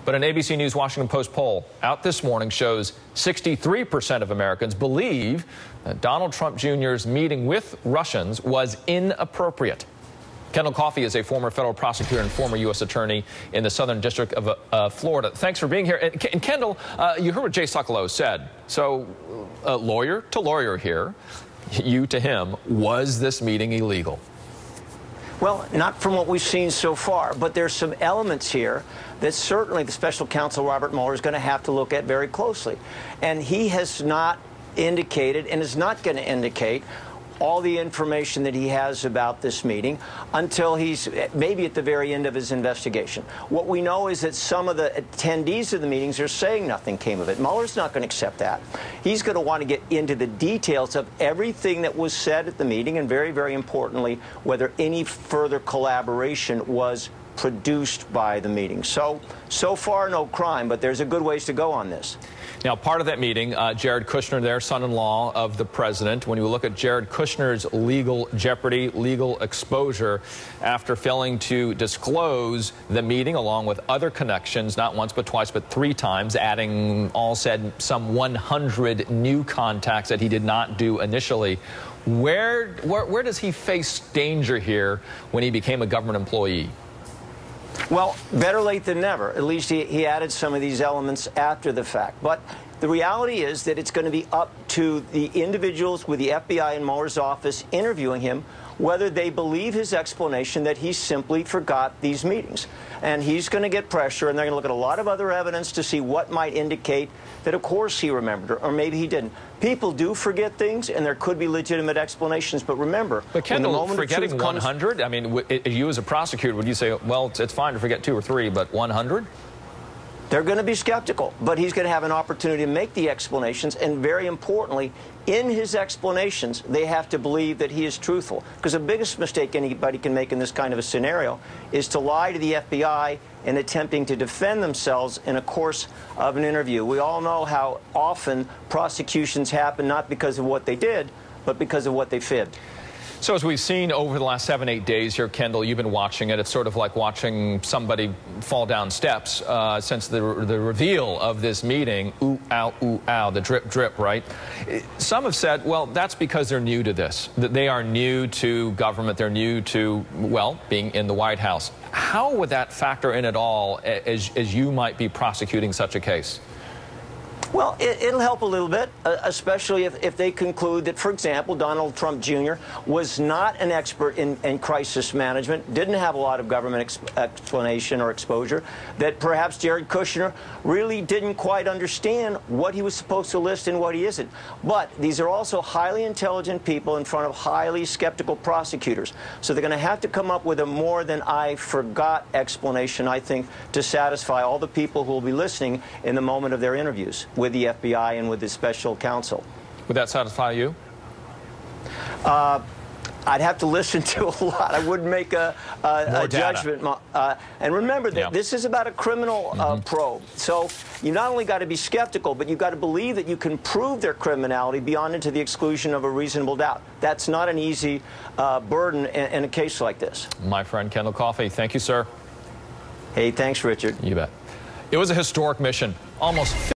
But an ABC News Washington Post poll out this morning shows 63% of Americans believe that Donald Trump Jr.'s meeting with Russians was inappropriate. Kendall Coffey is a former federal prosecutor and former U.S. attorney in the Southern District of Florida. Thanks for being here. And Kendall, you heard what Jay Sekulow said. So, lawyer to lawyer here, you to him, was this meeting illegal? Well, not from what we've seen so far, but there's some elements here that certainly the special counsel Robert Mueller is going to have to look at very closely. And he has not indicated and is not going to indicate all the information that he has about this meeting until he's maybe at the very end of his investigation. What we know is that some of the attendees of the meetings are saying nothing came of it. Mueller's not going to accept that. He's going to want to get into the details of everything that was said at the meeting and very, very importantly, whether any further collaboration was produced by the meeting. So far, no crime, but there's a good ways to go on this. Now, part of that meeting, Jared Kushner, their son-in-law of the president, when you look at Jared Kushner's legal jeopardy, legal exposure, after failing to disclose the meeting along with other connections, not once but twice but 3 times, adding, all said, some 100 new contacts that he did not do initially. Where does he face danger here when he became a government employee? Well, better late than never. At least he added some of these elements after the fact. But the reality is that it's going to be up to the individuals with the FBI and Mueller's office interviewing him whether they believe his explanation that he simply forgot these meetings. And he's going to get pressure, and they're going to look at a lot of other evidence to see what might indicate that, of course, he remembered, or maybe he didn't. People do forget things, and there could be legitimate explanations. But remember, but Kendall, forgetting 100, I mean, you as a prosecutor, would you say, well, it's fine to forget 2 or 3, but 100? They're going to be skeptical, but he's going to have an opportunity to make the explanations, and very importantly, in his explanations, they have to believe that he is truthful. Because the biggest mistake anybody can make in this kind of a scenario is to lie to the FBI in attempting to defend themselves in a course of an interview. We all know how often prosecutions happen not because of what they did, but because of what they fibbed. So as we've seen over the last 7-8 days here, Kendall, you've been watching it. It's sort of like watching somebody fall down steps since the reveal of this meeting. Ooh, ow, the drip, drip, right? Some have said, well, that's because they're new to this. That they are new to government. They're new to, well, being in the White House. How would that factor in at all as you might be prosecuting such a case? Well, it'll help a little bit, especially if they conclude that, for example, Donald Trump Jr. was not an expert in crisis management, didn't have a lot of government explanation or exposure, that perhaps Jared Kushner really didn't quite understand what he was supposed to list and what he isn't. But these are also highly intelligent people in front of highly skeptical prosecutors. So they're going to have to come up with a more than I forgot explanation, I think, to satisfy all the people who will be listening in the moment of their interviews with the FBI and with the special counsel. Would that satisfy you? I'd have to listen to a lot. I wouldn't make a judgment. And remember that this is about a criminal probe. So you not only got to be skeptical, but you've got to believe that you can prove their criminality beyond and to the exclusion of a reasonable doubt. That's not an easy burden in a case like this. My friend Kendall Coffey, thank you, sir. Hey, thanks, Richard. You bet. It was a historic mission. Almost